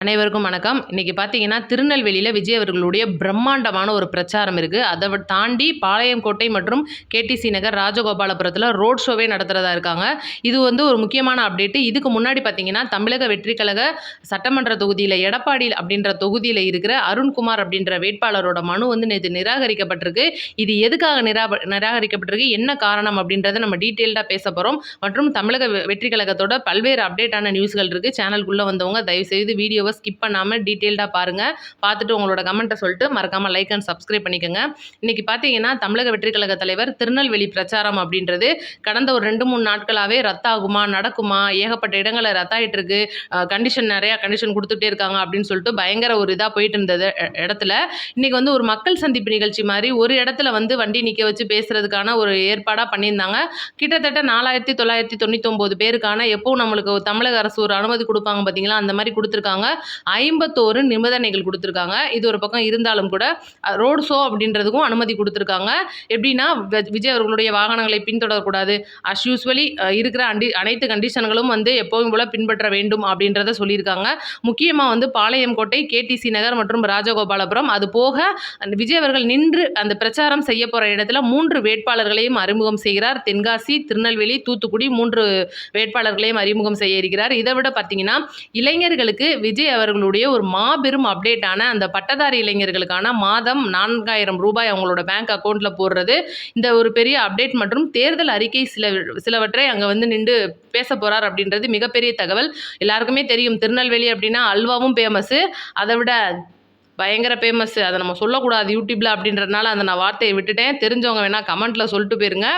அனைவருக்கும் வணக்கம். இன்னைக்கு பார்த்தீங்கன்னா, திருநெல்வேலியில விஜய் அவர்களுடைய பிரம்மாண்டமான ஒரு பிரச்சாரம் இருக்கு. அத தாண்டி பாளையங்கோட்டை மற்றும் கேடிசி நகர், ராஜகோபாலபுரத்தில ரோட் ஷோவே நடத்துறதா இருக்காங்க. இது ஒரு முக்கியமான அப்டேட். இதுக்கு முன்னாடி பார்த்தீங்கன்னா, தமிழக வெற்றி கழக சட்டமன்ற தொகுதியில எடப்பாடி அப்படின்ற தொகுதியில இருக்கிற அருண்குமார் அப்படின்ற வேட்பாளரோட மனு நேத்து நிராகரிக்கப்பட்டிருக்கு. இது எதுக்காக நிராகரிக்கப்பட்டிருக்கு? என்ன காரணம் அப்படின்றத நம்ம டீட்டெயில்டா பேச போறோம். மற்றும் தமிழக வெற்றி கழகத்தோட பல்வேறு அப்டேட்டான நியூஸ்கள் இருக்கு. சேனலுக்குள்ள வந்தவங்க தயவுசெய்து வீடியோவ ஸ்கிப் பண்ணாம டீட்டெயில்டா பாருங்க. பார்த்துட்டு உங்களோட கமெண்ட்ட சொல்லிட்டு மறக்காம லைக் அண்ட் சப்ஸ்கிரைப் பண்ணிக்கங்க. இன்னைக்கு பார்த்தீங்கன்னா, தமிழக வெற்றி கழக தலைவர் திருநெல்வேலி பிரச்சாரம் அப்படின்றது கடந்த ஒரு 2-3 நாட்களாவே ரத்தாகுமா, நடக்குமா, ஏகப்பட்ட இடங்கள்ல ரத்தாயிட்டு இருக்கு. நெறைய கண்டிஷன் குடுத்துட்டே இருக்காங்க அப்படின்னு சொல்லிட்டு பயங்கர ஒரு இதா போயிட்டு இருந்தது இடத்துல. இன்னைக்கு ஒரு மக்கள் சந்திப்பு நிகழ்ச்சி மாரி ஒரு இடத்துல வண்டி நிக்க வச்சு பேசுறதுக்கான ஒரு ஏற்பாடா பண்ணியிருந்தாங்க. கிட்டத்தட்ட 4999 பேருக்கான எப்பவும் நம்மளுக்கு தமிழக அரசு ஒரு அனுமதி குடுப்பாங்க பார்த்தீங்களா, அந்த மாரி குடுத்துருக்காங்க. 51 நிபந்தனைகள் குடுத்துருக்காங்க. இது ஒரு பக்கம் இருந்தாலும் கூட ரோட் ஷோ அப்படின்றதுக்கும் அனுமதி குடுத்துருக்காங்க. எப்படின்னா, விஜய் அவர்களுடைய வாகனங்களை பின்தொடரக்கூடாது. அஸ் யூசுவலி இருக்கிற அனைத்து கண்டிஷன்களும் எப்பவும் போல பின்பற்ற வேண்டும் அப்படின்றத சொல்லியிருக்காங்க. முக்கியமா பாளையங்கோட்டை, கேடிசி நகர் மற்றும் ராஜகோபாலபுரம், அது போக விஜய் அவர்கள் நின்று அந்த பிரச்சாரம் செய்ய போற இடத்துல 3 வேட்பாளர்களையும் அறிமுகம் செய்கிறார். தென்காசி, திருநெல்வேலி, தூத்துக்குடி 3 வேட்பாளர்களையும் அறிமுகம் செய்ய இருக்கிறார். இதை விட பார்த்தீங்கன்னா, இளைஞர்களுக்கு விஜய் அவர்களுடைய ஒரு மாபெரும் அப்டேட்டான அந்த பட்டதாரி இளைஞர்களுக்கான மாதம் 4000 ரூபாய் அவங்களோட பேங்க் அக்கௌண்ட்ல போடுறது, இந்த ஒரு பெரிய அப்டேட் மற்றும் தேர்தல் அறிக்கை சிலவற்றை அங்க நின்று பேச போறார் அப்படின்றது மிகப்பெரிய தகவல். எல்லாருக்குமே தெரியும், திருநெல்வேலி அப்படின்னா அல்வாவும் ஃபேமஸ். அதை விட பயங்கர ஃபேமஸ். அதை நம்ம சொல்லக்கூடாது யூடியூப்ல அப்படின்றதுனால அந்த நான் வார்த்தையை விட்டுட்டேன். தெரிஞ்சவங்க வேணா கமெண்ட்ல சொல்லிட்டு போயிருங்க.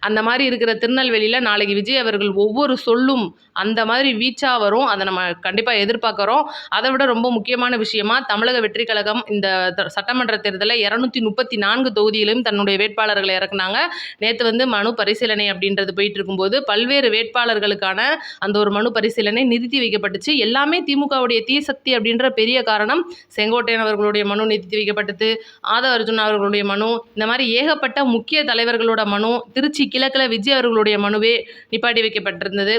அந்த மாதிரி இருக்கிற திருநெல்வேலியில் நாளைக்கு விஜய் அவர்கள் ஒவ்வொரு சொல்லும் அந்த மாதிரி வீச்சா வரும். அதை நம்ம கண்டிப்பாக எதிர்பார்க்குறோம். அதை விட ரொம்ப முக்கியமான விஷயமா, தமிழக வெற்றி கழகம் இந்த சட்டமன்ற தேர்தலில் 234 தொகுதியிலும் தன்னுடைய வேட்பாளர்களை இறக்குனாங்க. நேற்று மனு பரிசீலனை அப்படின்றது போயிட்டு இருக்கும்போது பல்வேறு வேட்பாளர்களுக்கான அந்த ஒரு மனு பரிசீலனை நிறுத்தி வைக்கப்பட்டுச்சு. எல்லாமே திமுகவுடைய தீசக்தி அப்படின்ற பெரிய காரணம். செங்கோட்டையன் அவர்களுடைய மனு நிறுத்தி வைக்கப்பட்டது, ஆதவ அர்ஜுனா அவர்களுடைய மனு, இந்த மாதிரி ஏகப்பட்ட முக்கிய தலைவர்களோட மனு, திருச்சி கிழக்கில் விஜய் அவர்களுடைய மனுவே நிப்பாட்டி வைக்கப்பட்டிருந்தது.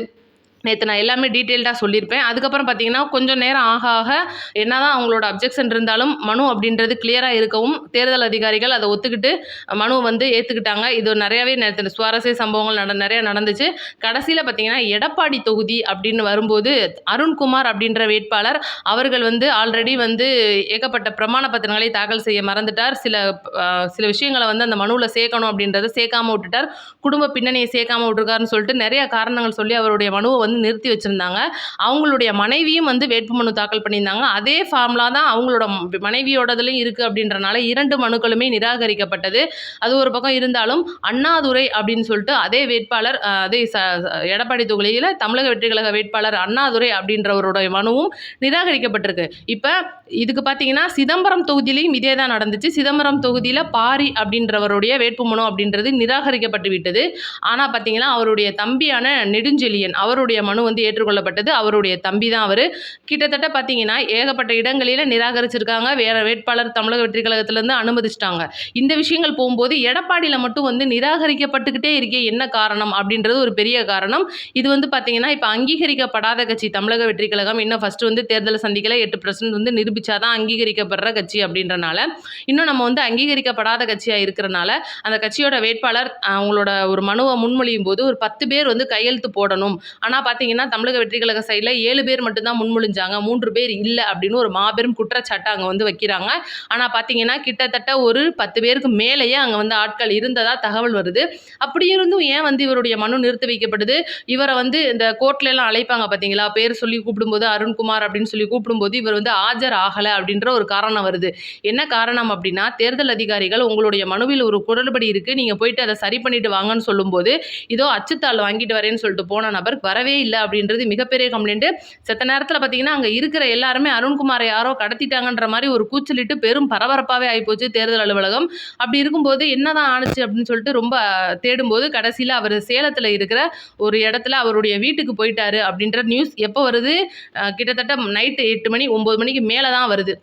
நேற்று நான் எல்லாமே டீட்டெயில்டாக சொல்லியிருப்பேன். அதுக்கப்புறம் பார்த்தீங்கன்னா, கொஞ்சம் நேரம் ஆக ஆக என்னதான் அவங்களோட அப்ஜெக்ஷன் இருந்தாலும் மனு அப்படின்றது கிளியராக இருக்கவும் தேர்தல் அதிகாரிகள் அதை ஒத்துக்கிட்டு மனு ஏற்றுக்கிட்டாங்க. இது நிறையாவே நேற்று சுவாரஸ்ய சம்பவங்கள் நிறையா நடந்துச்சு. கடைசியில் பார்த்தீங்கன்னா, எடப்பாடி தொகுதி அப்படின்னு வரும்போது அருண்குமார் அப்படின்ற வேட்பாளர் அவர்கள் ஆல்ரெடி ஏகப்பட்ட பிரமாண பத்திரங்களை தாக்கல் செய்ய மறந்துட்டார். சில விஷயங்களை அந்த மனுவில் சேர்க்கணும் அப்படின்றத சேர்க்காம விட்டுட்டார். குடும்ப பின்னணியை சேர்க்காம விட்டுருக்காருன்னு சொல்லிட்டு நிறைய காரணங்கள் சொல்லி அவருடைய மனுவை நிறுத்தி வச்சிருந்தாங்க. அவங்களுடைய மனைவியும் வேட்புமனு தாக்கல் பண்ணியிருந்தாங்க. அதே ஃபார்முலா தான் அவங்களோட மனைவியோடதுலையும் இருக்குது அப்படின்றனால 2 மனுக்களுமே நிராகரிக்கப்பட்டது. அது ஒரு பக்கம் இருந்தாலும் அண்ணாதுரை அப்படின்னு சொல்லிட்டு அதே வேட்பாளர், அதே எடப்பாடி தொகுதியில் தமிழக வெற்றி கழக வேட்பாளர் அண்ணாதுரை அப்படின்றவருடைய மனுவும் நிராகரிக்கப்பட்டிருக்கு. இப்போ இதுக்கு பார்த்தீங்கன்னா, சிதம்பரம் தொகுதியிலையும் இதே தான் நடந்துச்சு. சிதம்பரம் தொகுதியில் பாரி அப்படின்றவருடைய வேட்புமனு அப்படின்றது நிராகரிக்கப்பட்டு விட்டது. ஆனால் பார்த்தீங்கன்னா, அவருடைய தம்பியான நெடுஞ்செழியன் அவருடைய மனு ஏற்றுக்கொள்ளப்பட்டது. அவருடைய தம்பி தான் அவர். கிட்டத்தட்ட பார்த்தீங்கன்னா, ஏகப்பட்ட இடங்களில் நிராகரிச்சிருக்காங்க. வேற வேட்பாளர் தமிழக வெற்றி கழகத்திலேருந்து அனுமதிச்சிட்டாங்க. இந்த விஷயங்கள் போகும்போது எடப்பாடியில் மட்டும் நிராகரிக்கப்பட்டுக்கிட்டே இருக்கே, என்ன காரணம் அப்படின்றது ஒரு பெரிய காரணம். இது பார்த்தீங்கன்னா, இப்போ அங்கீகரிக்கப்படாத கட்சி தமிழக வெற்றி கழகம். இன்னும் ஃபர்ஸ்ட் தேர்தலை சந்திக்கல, 8% நிரூபிச்சாதான் அங்கீகரிக்கப்படுற கட்சி அப்படின்றனால, இன்னும் நம்ம அங்கீகரிக்கப்படாத கட்சியாக இருக்கிறனால அந்த கட்சியோட வேட்பாளர் அவங்களோட ஒரு மனுவை முன்மொழியும் போது ஒரு 10 பேர் கையெழுத்து போடணும். ஆனால் பார்த்தீங்கன்னா, தமிழக வெற்றி கழக சைடில் 7 பேர் மட்டும்தான் முன்மொழிஞ்சாங்க, 3 பேர் இல்லை அப்படின்னு ஒரு மாபெரும் குற்றச்சாட்டை அங்கே வைக்கிறாங்க. ஆனால் பார்த்தீங்கன்னா, கிட்டத்தட்ட ஒரு 10 பேருக்கு மேலேயே அங்கே ஆட்கள் இருந்ததா தகவல் வருது. அப்படி இருந்தும் ஏன் இவருடைய மனு நிறுத்தி வைக்கப்படுது? இவரை இந்த கோர்ட்ல எல்லாம் அழைப்பாங்க பார்த்தீங்களா, பேர் சொல்லி கூப்பிடும்போது அருண்குமார் அப்படின்னு சொல்லி கூப்பிடும்போது இவர் ஆஜர் ஆகலை அப்படின்ற ஒரு காரணம் வருது. என்ன காரணம் அப்படின்னா, தேர்தல் அதிகாரிகள் உங்களுடைய மனுவில் ஒரு குளறுபடி இருக்குது, நீங்கள் போயிட்டு அதை சரி பண்ணிட்டு வாங்கன்னு சொல்லும்போது, இதோ அச்சுத்தாள் வாங்கிட்டு வரேன்னு சொல்லிட்டு போன நபர் வரவே இல்லை அப்படின்றது மிகப்பெரிய கம்ப்ளைண்ட். செத்த நேரத்தில் பார்த்தீங்கன்னா, அங்கே இருக்கிற எல்லாருமே அருண்குமாரை யாரோ கடத்திட்டாங்கன்ற மாதிரி ஒரு கூச்சலிட்டு பெரும் பரபரப்பாகவே ஆகிப்போச்சு தேர்தல் அலுவலகம். அப்படி இருக்கும்போது என்னதான் ஆணுச்சு அப்படின்னு சொல்லிட்டு ரொம்ப தேடும்போது கடைசியில் அவர் சேலத்தில் இருக்கிற ஒரு இடத்துல அவருடைய வீட்டுக்கு போயிட்டாரு அப்படின்ற நியூஸ் எப்போ வருது? கிட்டத்தட்ட நைட்டு 8 மணி 9 மணிக்கு மேலே தான் வருது.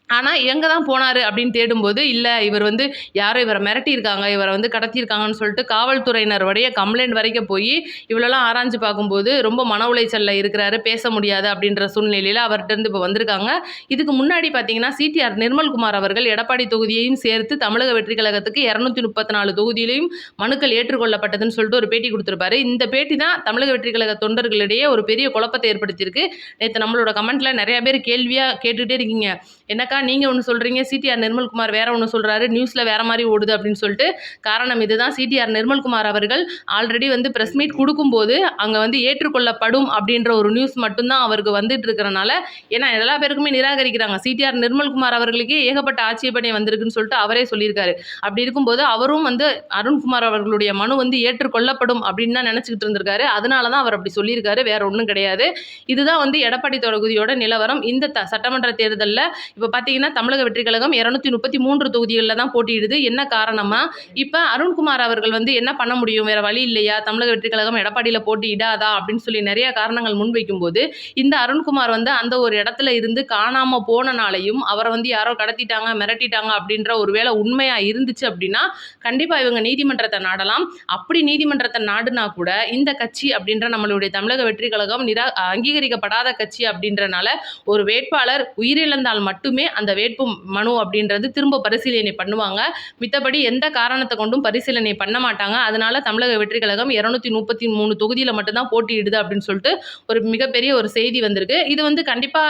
ஆனா, எங்க தான் போனாரு அப்படின்னு தேடும்போது, இல்ல இவர் வந்து யாரோ இவர மிரட்டியிருக்காங்க, இவர வந்து கடத்தியிருக்காங்கன்னு சொல்லிட்டு காவல்துறையினர் வடைய கம்ப்ளைண்ட் வரைக்கும் போயி, இவ்வளோலாம் ஆராய்ஞ்சு பார்க்கும்போது, ரொம்ப மன உளைச்சல்ல இருக்கிறாரு, பேச முடியாது அப்படின்ற சூழ்நிலையில அவர்ட்டருந்து இப்ப வந்திருக்காங்க. இதுக்கு முன்னாடி பார்த்தீங்கன்னா, சிடிஆர் நிர்மல்குமார் அவர்கள் எடப்பாடி தொகுதியையும் சேர்த்து தமிழக வெற்றி கழகத்துக்கு 234 தொகுதியிலயும் மனுக்கள் ஏற்றுக்கொள்ளப்பட்டதுன்னு சொல்லிட்டு ஒரு பேட்டி குடுத்திருப்பாரு. இந்த பேட்டி தான் தமிழக வெற்றி கழக தொண்டர்களிடையே ஒரு பெரிய குழப்பத்தை ஏற்படுத்தியிருக்கு. நேத்து நம்மளோட கமெண்ட்ல நெறைய பேர் கேள்வியா கேட்டுட்டே இருக்கீங்க. என்னக்கா நீங்க ஒண்ணு சொல்றீங்க, சிடிஆர் நிர்மல்குமார் வேற ஒண்ணு சொல்றாரு, நியூஸ்ல வேற மாரி ஓடுது அப்படின்னு சொல்லிட்டு. காரணம் இதுதான். சிடிஆர் நிர்மல்குமார் அவர்கள் ஆல்ரெடி வந்து பிரஸ் மீட் குடுக்கும்போது, அங்க வந்து ஏற்றுக்கொள்ளப்படும் அப்படின்ற ஒரு நியூஸ் மட்டும் தான் அவருக்கு வந்துட்டு இருக்கறனால, ஏன்னா எல்லா பேருக்குமே நிராகரிக்கிறாங்க. சிடிஆர் நிர்மல்குமார் அவர்களுக்கே ஏகப்பட்ட ஆட்சேபனை வந்திருக்குன்னு சொல்லிட்டு அவரே சொல்லியிருக்காரு. அப்படி இருக்கும்போது அவரும் வந்து அருண்குமார் அவர்களுடைய மனு வந்து ஏற்றுக்கொள்ளப்படும் அப்படின்னு தான் நெனச்சுக்கிட்டு இருந்திருக்காரு. அதனால தான் அவர் அப்படி சொல்லியிருக்காரு. வேற ஒண்ணும் கிடையாது. இதுதான் வந்து எடப்பாடி தொகுதியோட நிலவரம். இந்த சட்டமன்ற தேர்தல்ல இப்ப பார்த்தீங்கன்னா, தமிழக வெற்றி கழகம் 233 தொகுதிகள்ல தான் போட்டியிடுது. என்ன காரணமா, இப்ப அருண்குமார் அவர்கள் வந்து என்ன பண்ண முடியும்? வேற வழி இல்லையா? தமிழக வெற்றி கழகம் எடப்பாடியில போட்டியிடாதா? அப்படின்னு சொல்லி நெறைய காரணங்கள் முன்வைக்கும்போது, இந்த அருண்குமார் வந்து அந்த ஒரு இடத்துல இருந்து காணாம போனனாலயும், அவர வந்து யாரோ கடத்திட்டாங்க, மிரட்டிட்டாங்க அப்படின்ற ஒரு வேளை உண்மையா இருந்துச்சு அப்படின்னா, கண்டிப்பா இவங்க நீதிமன்றத்த நாடலாம். அப்படி நீதிமன்றத்த நாடுனா கூட, இந்த கட்சி அப்படின்ற நம்மளுடைய தமிழக வெற்றி கழகம் அங்கீகரிக்கப்படாத கட்சி அப்படின்றனால, ஒரு வேட்பாளர் உயிரிழந்தால் மட்டுமே அந்த வேட்பு மனு அப்படின்றது திரும்ப பரிசீலனை பண்ணுவாங்க. மித்தபடி எந்த காரணத்தை கொண்டும் பரிசீலனை பண்ண மாட்டாங்க. அதனால தமிழக வெற்றி கழகம் 233 தொகுதியில மட்டும் தான் போட்டியிடுது அப்படின்னு சொல்லிட்டு ஒரு மிகப்பெரிய ஒரு செய்தி வந்திருக்கு. இது வந்து கண்டிப்பா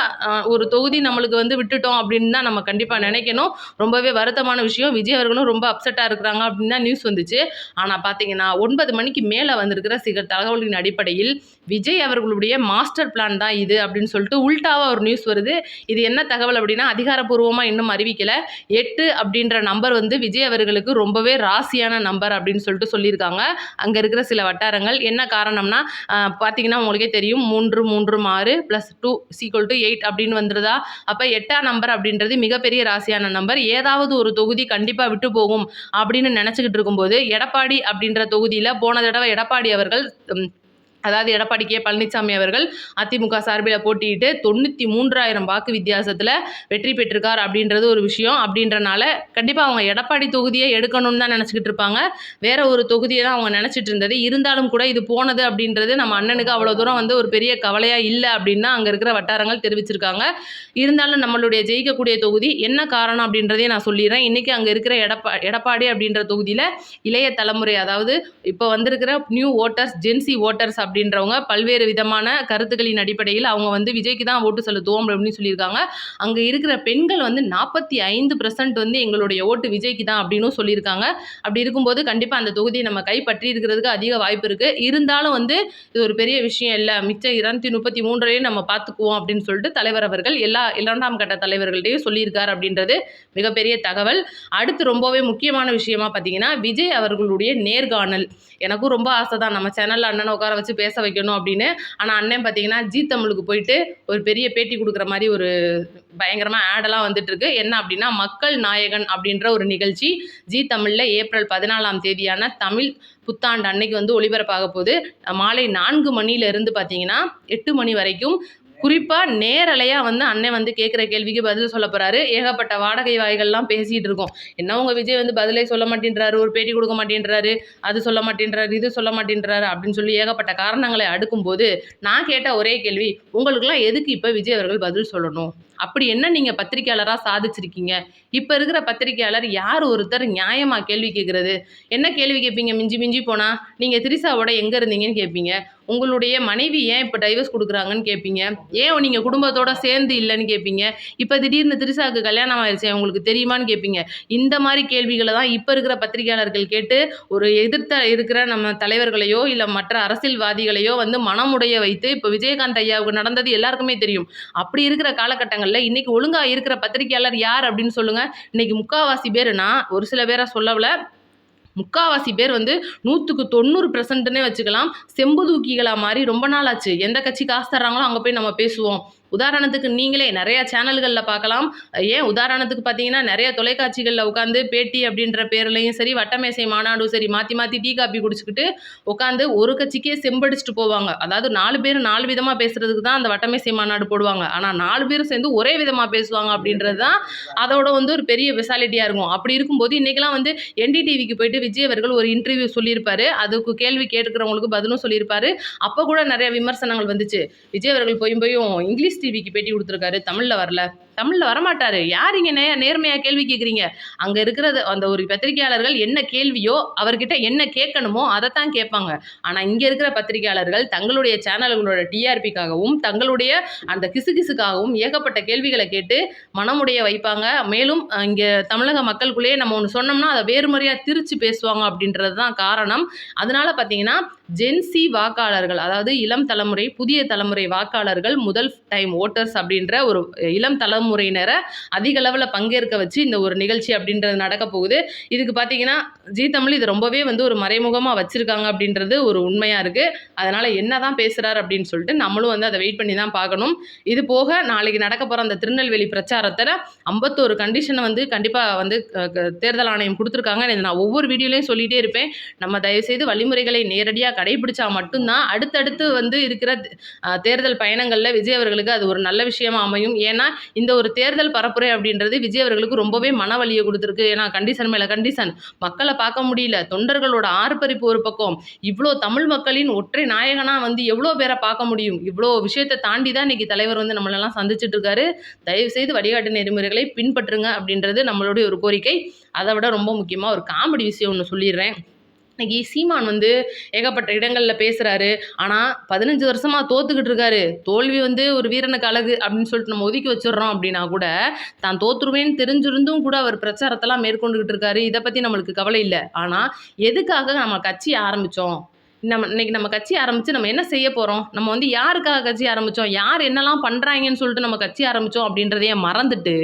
ஒரு தொகுதி நம்மளுக்கு வந்து விட்டுட்டோம் அப்படின்னு தான் நம்ம கண்டிப்பா நினைக்கணும். ரொம்பவே வருத்தமான விஷயம். விஜய் அவர்களும் ரொம்ப அப்செட்டா இருக்கிறாங்க அப்படின்னு தான் நியூஸ் வந்துச்சு. ஆனா பார்த்தீங்கன்னா 9 மணிக்கு மேல வந்திருக்கிற சில தகவலின் அடிப்படையில் விஜய் அவர்களுடைய மாஸ்டர் பிளான் தான் இது அப்படின்னு சொல்லிட்டு உல்டாவா ஒரு நியூஸ் வருது. இது என்ன தகவல் அப்படின்னா, அதிகாரப்பூர்வமா இன்னும் அறிவிக்கல. 8 அப்படின்ற நம்பர் வந்து விஜய் அவர்களுக்கு ரொம்பவே ராசியான நம்பர் அப்படின்னு சொல்லிட்டு சொல்லியிருக்காங்க. அங்க இருக்கிற சில வட்டாரங்கள். என்ன காரணம்னா, பார்த்தீங்கன்னா உங்களுக்கே தெரியும் 3, 3, 6 + 2 = 8 அப்படின்னு வந்துருதா? அப்ப 8ஆம் நம்பர் அப்படின்றது மிகப்பெரிய ராசியான நம்பர். ஏதாவது ஒரு தொகுதி கண்டிப்பா விட்டு போகும் அப்படின்னு நினைச்சுக்கிட்டு இருக்கும்போது, எடப்பாடி அப்படின்ற தொகுதியில போன தடவை எடப்பாடி அவர்கள் அதாவது எடப்பாடி கே. பழனிசாமி அவர்கள் அதிமுக சார்பில் போட்டியிட்டு 93,000 வாக்கு வித்தியாசத்துல வெற்றி பெற்றிருக்கார் அப்படின்றது ஒரு விஷயம். அப்படின்றனால கண்டிப்பா அவங்க எடப்பாடி தொகுதியை எடுக்கணும்னு தான் நினைச்சுக்கிட்டு இருப்பாங்க. வேற ஒரு தொகுதியை தான் அவங்க நினைச்சிட்டு இருந்தது. இருந்தாலும் கூட இது போனது அப்படின்றது நம்ம அண்ணனுக்கு அவ்வளவு தூரம் வந்து ஒரு பெரிய கவலையா இல்ல அப்படின்னு அங்க இருக்கிற வட்டாரங்கள் தெரிவிச்சிருக்காங்க. இருந்தாலும் நம்மளுடைய ஜெயிக்கக்கூடிய தொகுதி என்ன காரணம் அப்படின்றதையும் நான் சொல்லிடுறேன். இன்னைக்கு அங்க இருக்கிற எடப்பாடி அப்படின்ற தொகுதியில இளைய தலைமுறை, அதாவது இப்போ வந்திருக்கிற நியூ ஓட்டர்ஸ், ஜென்சி ஓட்டர்ஸ் அப்படின்றவங்க பல்வேறு விதமான கருத்துக்களின் அடிப்படையில் அவங்க வந்து விஜய்க்கு தான் ஓட்டு செலுத்துவோம் அப்படின்னு சொல்லியிருக்காங்க. அங்க இருக்கிற பெண்கள் வந்து 45% வந்து எங்களுடைய ஓட்டு விஜய்க்கு தான் அப்படின்னு சொல்லியிருக்காங்க. அப்படி இருக்கும்போது கண்டிப்பா அந்த தொகுதியை நம்ம கைப்பற்றி இருக்கிறதுக்கு அதிக வாய்ப்பு இருக்கு. இருந்தாலும் வந்து இது ஒரு பெரிய விஷயம் இல்ல. மிச்சம் 233 நம்ம பார்த்துக்குவோம் அப்படின்னு சொல்லிட்டு தலைவர் அவர்கள் எல்லா 2ஆம் கட்ட தலைவர்கள்ட்டையும் சொல்லியிருக்கார் அப்படின்றது மிகப்பெரிய தகவல். அடுத்து ரொம்பவே முக்கியமான விஷயமா பார்த்தீங்கன்னா, விஜய் அவர்களுடைய நேர்காணல். எனக்கும் ரொம்ப ஆசை தான் நம்ம சேனல்ல அண்ணனை உட்கார வச்சு பேச வைக்கணும் அப்படின்னு. ஆனா அண்ணன் பார்த்தீங்கன்னா ஜீ தமிழுக்கு போயிட்டு ஒரு பெரிய பேட்டி கொடுக்குற மாதிரி ஒரு பயங்கரமா ஆடெல்லாம் வந்துட்டு இருக்கு. என்ன அப்படின்னா, மக்கள் நாயகன் அப்படின்ற ஒரு நிகழ்ச்சி ஜீ தமிழ்ல ஏப்ரல் 14ஆம் தேதியான தமிழ் புத்தாண்டு அன்னைக்கு வந்து ஒளிபரப்பாக போகுது. மாலை 4 மணியிலிருந்து பார்த்தீங்கன்னா 8 மணி வரைக்கும் குறிப்பா நேரலையா வந்து அண்ணன் வந்து கேட்குற கேள்விக்கு பதில் சொல்ல போறாரு. ஏகப்பட்ட வாடகை வாய்கள்லாம் பேசிட்டு இருக்கோம். என்ன உங்க விஜய் வந்து பதிலே சொல்ல மாட்டேன்றாரு, ஒரு பேட்டி கொடுக்க மாட்டேன்றாரு, அது சொல்ல மாட்டேன்றாரு, இது சொல்ல மாட்டேன்றாரு அப்படின்னு சொல்லி ஏகப்பட்ட காரணங்களை அடுக்கும்போது, நான் கேட்ட ஒரே கேள்வி, உங்களுக்கெல்லாம் எதுக்கு இப்ப விஜய் அவர்கள் பதில் சொல்லணும்? அப்படி என்ன நீங்க பத்திரிக்கையாளரா சாதிச்சிருக்கீங்க? இப்ப இருக்கிற பத்திரிக்கையாளர் யார் ஒருத்தர் நியாயமா கேள்வி கேட்கிறது? என்ன கேள்வி கேட்பீங்க மிஞ்சி மிஞ்சி போனா? நீங்க திரிஷாவோட எங்க இருந்தீங்கன்னு கேட்பீங்க. உங்களுடைய மனைவி ஏன் இப்ப டைவர்ஸ் குடுக்குறாங்கன்னு கேட்பீங்க. ஏன் நீங்க குடும்பத்தோட சேர்ந்து இல்லன்னு கேட்பீங்க. இப்ப திடீர்னு திரிஷாவுக்கு கல்யாணம் ஆயிருச்சே உங்களுக்கு தெரியுமான்னு கேட்பீங்க. இந்த மாரி கேள்விகள தான் இப்ப இருக்கிற பத்திரிக்கையாளர்கள் கேட்டு, ஒரு எதிர்த்த இருக்கிற நம்ம தலைவர்களையோ, இல்ல மற்ற அரசியல்வாதிகளையோ வந்து மனமுடைய வைத்து, இப்ப விஜயகாந்த் ஐயாவுக்கு நடந்தது எல்லாருக்குமே தெரியும். அப்படி இருக்கிற காலகட்டங்கள்ல இன்னைக்கு ஒழுங்கா இருக்கிற பத்திரிக்கையாளர் யார் அப்படின்னு சொல்லுங்க. இன்னைக்கு முக்காவாசி பேரு, நான் ஒரு சில பேர சொல்லல, முக்காவாசி பேர் வந்து 100க்கு 90%ன்னே வச்சுக்கலாம். செம்பு தூக்கிகளா மாறி ரொம்ப நாள் ஆச்சு. எந்த கட்சி காசு தர்றாங்களோ அங்க போய் நம்ம பேசுவோம். உதாரணத்துக்கு நீங்களே நிறைய சேனல்களில் பார்க்கலாம். ஏன் உதாரணத்துக்கு பார்த்தீங்கன்னா, நிறைய தொலைக்காட்சிகளில் உட்காந்து பேட்டி அப்படின்ற பேர்லையும் சரி, வட்டமேசை மாநாடும் சரி, மாற்றி மாற்றி டீ காப்பி குடிச்சுக்கிட்டு உட்காந்து ஒரு கட்சிக்கே செம்படிச்சுட்டு போவாங்க. அதாவது 4 பேர் 4 விதமா பேசுறதுக்கு தான் அந்த வட்டமேசை மாநாடு போடுவாங்க. ஆனா 4 பேரும் சேர்ந்து ஒரே விதமா பேசுவாங்க அப்படின்றது தான் அதோட வந்து ஒரு பெரிய ஸ்பெஷாலிட்டியா இருக்கும். அப்படி இருக்கும்போது இன்னைக்கெல்லாம் வந்து என்டிடிவிக்கு போயிட்டு விஜய் அவர்கள் ஒரு இன்டர்வியூ சொல்லியிருப்பாரு. அதுக்கு கேள்வி கேட்கிறவங்களுக்கு பதிலும் சொல்லியிருப்பாரு. அப்ப கூட நிறைய விமர்சனங்கள் வந்துச்சு. விஜய் அவர்கள் போயும் இங்கிலீஷ் டிவிக்கு பேட்டி கொடுத்துருக்காரு. தமிழ்ல வரல. தமிழ்ல வரமாட்டாரு. யார் இங்க நேர்மையா கேள்வி கேட்குறீங்க? அங்க இருக்கிறது அந்த ஒரு பத்திரிகையாளர்கள் என்ன கேள்வியோ அவர்கிட்ட என்ன கேட்கணுமோ அதைத்தான் கேட்பாங்க. ஆனா இங்க இருக்கிற பத்திரிகையாளர்கள் தங்களுடைய சேனல்களோட டிஆர்பிக்காகவும் தங்களுடைய அந்த கிசுகிசுக்காகவும் ஏகப்பட்ட கேள்விகளை கேட்டு மனமுடைய வைப்பாங்க. மேலும் இங்க தமிழக மக்களுக்குள்ளேயே நம்ம ஒன்று சொன்னோம்னா அதை வேறு முறையா திரிச்சு பேசுவாங்க அப்படின்றது தான் காரணம். அதனால பார்த்தீங்கன்னா ஜென்சி வாக்காளர்கள், அதாவது இளம் தலைமுறை, புதிய தலைமுறை வாக்காளர்கள், முதல் டைம் ஓட்டர்ஸ் அப்படின்ற ஒரு இளம் தலைமுறையினரை அதிக அளவில் பங்கேற்க வச்சு இந்த ஒரு நிகழ்ச்சி அப்படின்றது நடக்க போகுது. இதுக்கு பார்த்தீங்கன்னா ஜீ தமிழ் இது ரொம்பவே வந்து ஒரு மறைமுகமாக வச்சிருக்காங்க அப்படின்றது ஒரு உண்மையாக இருக்குது. அதனால் என்ன தான் பேசுகிறார் அப்படின்னு சொல்லிட்டு நம்மளும் வந்து அதை வெயிட் பண்ணி தான் பார்க்கணும். இது போக நாளைக்கு நடக்க போகிற அந்த திருநெல்வேலி பிரச்சாரத்தில் 51 கண்டிஷனை வந்து கண்டிப்பாக வந்து தேர்தல் ஆணையம் கொடுத்துருக்காங்க. இதை நான் ஒவ்வொரு வீடியோலையும் சொல்லிகிட்டே இருப்பேன். நம்ம தயவுசெய்து வழிமுறைகளை நேரடியாக கடைபிடிச்சா மட்டும்தான் அடுத்தடுத்து வந்து இருக்கிற தேர்தல் பயணங்களில் விஜய் அவர்களுக்கு அது ஒரு நல்ல விஷயமா அமையும். ஏன்னா இந்த ஒரு தேர்தல் பரப்புரை அப்படின்றது விஜய் அவர்களுக்கு ரொம்பவே மனவலியை கொடுத்துருக்கு. ஏன்னா கண்டிஷன் மேலே கண்டிஷன், மக்களை பார்க்க முடியல, தொண்டர்களோட ஆர்ப்பரிப்பு ஒரு பக்கம், இவ்வளோ தமிழ் மக்களின் ஒற்றை நாயகனா வந்து எவ்வளோ பேரை பார்க்க முடியும்? இவ்வளோ விஷயத்தை தாண்டி தான் இன்னைக்கு தலைவர் வந்து நம்மளெல்லாம் சந்திச்சுட்டு இருக்காரு. தயவுசெய்து வழிகாட்டு நெறிமுறைகளை பின்பற்றுங்க அப்படின்றது நம்மளுடைய ஒரு கோரிக்கை. அதை விட ரொம்ப முக்கியமாக ஒரு காமெடி விஷயம் ஒன்று சொல்லிடுறேன். இன்னைக்கு சீமான் வந்து ஏகப்பட்ட இடங்களில் பேசுகிறாரு. ஆனால் 15 வருஷமாக தோத்துக்கிட்டு இருக்காரு. தோல்வி வந்து ஒரு வீரனுக்கு அழகு அப்படின்னு சொல்லிட்டு நம்ம ஒதுக்கி வச்சிடுறோம் அப்படின்னா கூட, தான் தோற்றுருவேன்னு தெரிஞ்சிருந்தும் கூட அவர் பிரச்சாரத்தெல்லாம் மேற்கொண்டுகிட்டு இருக்காரு. இதை பற்றி நம்மளுக்கு கவலை இல்லை. ஆனால் எதுக்காக நம்ம கட்சி ஆரம்பித்தோம்? இன்னைக்கு நம்ம கட்சி ஆரம்பித்து நம்ம என்ன செய்ய போகிறோம்? நம்ம வந்து யாருக்காக கட்சி ஆரம்பித்தோம்? யார் என்னெல்லாம் பண்ணுறாங்கன்னு சொல்லிட்டு நம்ம கட்சி ஆரம்பித்தோம் அப்படின்றதையே மறந்துட்டு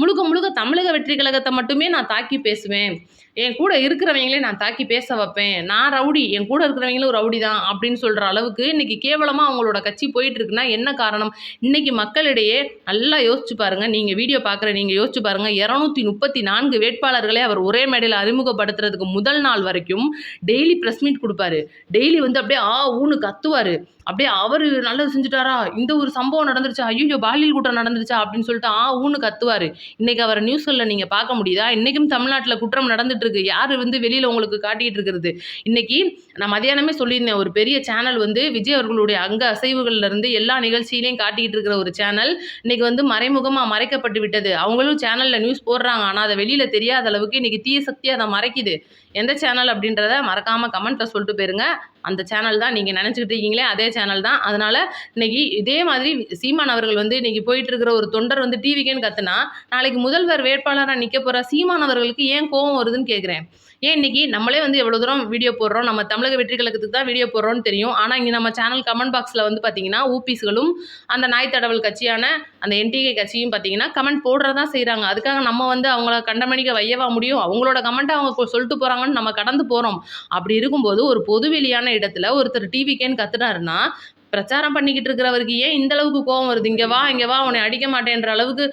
முழுக்க முழுக்க தமிழக வெற்றி கழகத்தை மட்டுமே நான் தாக்கி பேசுவேன், என் கூட இருக்கிறவங்களே நான் தாக்கி பேச வைப்பேன், நான் ரவுடி, என் கூட இருக்கிறவங்களும் ரவுடி தான் அப்படின்னு சொல்கிற அளவுக்கு இன்றைக்கி கேவலமாக அவங்களோட கட்சி போயிட்டுருக்குன்னா என்ன காரணம்? இன்றைக்கி மக்களிடையே நல்லா யோசிச்சு பாருங்கள். நீங்கள் வீடியோ பார்க்குற நீங்கள் யோசிச்சு பாருங்கள். 234 வேட்பாளர்களே அவர் ஒரே மேடையில் அறிமுகப்படுத்துறதுக்கு முதல் நாள் வரைக்கும் டெய்லி ப்ரெஸ் மீட் கொடுப்பாரு. டெய்லி வந்து அப்படியே ஊன்னு கத்துவார். அப்படியே அவர் நல்லது செஞ்சுட்டாரா, இந்த ஒரு சம்பவம் நடந்துருச்சா, ஐயோ பாலியல் குற்றம் நடந்துருச்சா அப்படின்னு சொல்லிட்டு ஊன்னு கத்துவார். இன்றைக்கி அவர் நியூஸ்களில் நீங்கள் பார்க்க முடியுதா? இன்றைக்கும் தமிழ்நாட்டில் குற்றம் நடந்துட்டு இருக்கு. யார் வந்து வெளியில் உங்களுக்கு காட்டிகிட்டு இருக்கிறது? இன்றைக்கி நான் மதியானமே சொல்லியிருந்தேன், ஒரு பெரிய சேனல் வந்து விஜய் அவர்களுடைய அங்க அசைவுகள்லேருந்து எல்லா நிகழ்ச்சியிலையும் காட்டிக்கிட்டு இருக்கிற ஒரு சேனல் இன்றைக்கி வந்து மறைமுகமாக மறைக்கப்பட்டு விட்டது. அவங்களும் சேனலில் நியூஸ் போடுறாங்க, ஆனால் அதை வெளியில் தெரியாத அளவுக்கு இன்றைக்கி தீய சக்தி அதை மறைக்குது. எந்த சேனல் அப்படின்றத மறக்காமல் கமெண்ட்டில் சொல்லிட்டு போயிருங்க. அந்த சேனல் தான் நீங்கள் நினச்சிக்கிட்டு இருக்கீங்களே அதே சேனல் தான். அதனால் இன்றைக்கி இதே மாதிரி சீமான் அவர்கள் வந்து இன்றைக்கி போயிட்டு இருக்கிற ஒரு தொண்டர் வந்து டிவிக்கேன்னு கத்துனா, நாளைக்கு முதல்வர் வேட்பாளராக நிற்க போகிற சீமான் அவர்களுக்கு ஏன் கோபம் வருதுன்னு கேட்குறேன். ஏன் இன்றைக்கி நம்மளே வந்து எவ்வளோ தூரம் வீடியோ போடுறோம், நம்ம தமிழக வெற்றி கழகத்துக்கு தான் வீடியோ போடுறோம்னு தெரியும். ஆனால் இங்கே நம்ம சேனல் கமெண்ட் பாக்ஸில் வந்து பார்த்திங்கன்னா ஊபிஸ்களும் அந்த நாய் தடவல் கட்சியான அந்த என்டிகே கட்சியும் பார்த்திங்கன்னா கமெண்ட் போடுறதான் செய்கிறாங்க. அதுக்காக நம்ம வந்து அவங்கள கண்டமணிக்க வையவா முடியும்? அவங்களோட கமெண்ட்டை அவங்க சொல்லிட்டு போகிறாங்கன்னு நம்ம கடந்து போகிறோம். அப்படி இருக்கும்போது ஒரு பொதுவெளியான இடத்துல ஒருத்தர் டிவிக்கேன்னு கத்துனாருன்னா பிரச்சாரம் பண்ணிக்கிட்டு இருக்கிறவருக்கு ஏன் இந்த அளவுக்கு கோவம் வருது? இங்கே வா உன்னை அடிக்க மாட்டேன்ற அளவுக்கு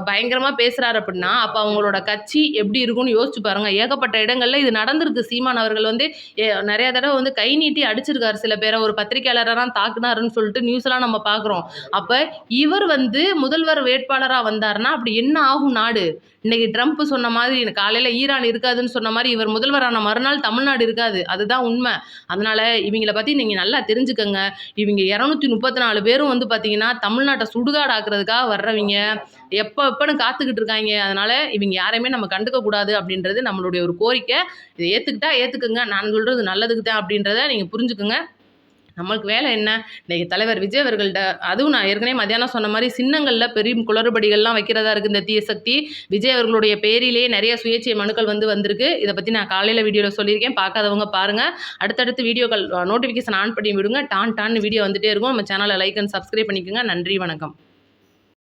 பயங்கரமாக பேசுகிறாரு அப்படின்னா அப்போ அவங்களோட கட்சி எப்படி இருக்குன்னு யோசிச்சு பாருங்கள். ஏகப்பட்ட இடங்களில் இது நடந்திருக்கு. சீமான் அவர்கள் வந்து நிறைய தடவை வந்து கை நீட்டி அடிச்சிருக்காரு சில பேரை. ஒரு பத்திரிகையாளராக தாக்குனாருன்னு சொல்லிட்டு நியூஸ்லாம் நம்ம பார்க்குறோம். அப்போ இவர் வந்து முதல்வர் வேட்பாளராக வந்தாருன்னா அப்படி என்ன ஆகும் நாடு? இன்றைக்கி ட்ரம்ப் சொன்ன மாதிரி காலையில் ஈரான் இருக்காதுன்னு சொன்ன மாதிரி இவர் முதல்வரான மறுநாள் தமிழ்நாடு இருக்காது. அதுதான் உண்மை. அதனால் இவங்களை பற்றி நீங்கள் நல்லா தெரிஞ்சுக்கங்க. இவங்க 234 பேரும் வந்து பார்த்தீங்கன்னா தமிழ்நாட்டை சுடுகாடு ஆக்குறதுக்காக வர்றவங்க, எப்போன்னு காத்துக்கிட்டு இருக்காங்க. அதனால் இவங்க யாரையுமே நம்ம கண்டுக்கக்கூடாது அப்படின்றது நம்மளுடைய ஒரு கோரிக்கை. இதை ஏற்றுக்கிட்டா ஏற்றுக்குங்க, நான் சொல்கிறது நல்லதுக்கு தான் அப்படின்றத நீங்கள் புரிஞ்சுக்குங்க. நம்மளுக்கு வேலை என்ன? இன்றைக்கி தலைவர் விஜய் அவர்கள்ட்ட அதுவும் நான் ஏற்கனவே மத்தியானம் சொன்ன மாதிரி சின்னங்களில் பெரிய குளறுபடிகள்லாம் வைக்கிறதா இருக்குது இந்த தீய சக்தி. விஜய் அவர்களுடைய பேரிலே நிறைய சுயேட்சை மனுக்கள் வந்திருக்கு. இதை பற்றி நான் காலையில் வீடியோவில் சொல்லியிருக்கேன். பார்க்காதவங்க பாருங்கள். அடுத்தடுத்து வீடியோக்கள் நோட்டிஃபிகேஷன் ஆன் பண்ணி விடுங்க. டான்னு வீடியோ வந்துகிட்டே இருக்கும். நம்ம சேனலை லைக் அண்ட் சப்ஸ்கிரைப் பண்ணிக்கோங்க. நன்றி, வணக்கம்.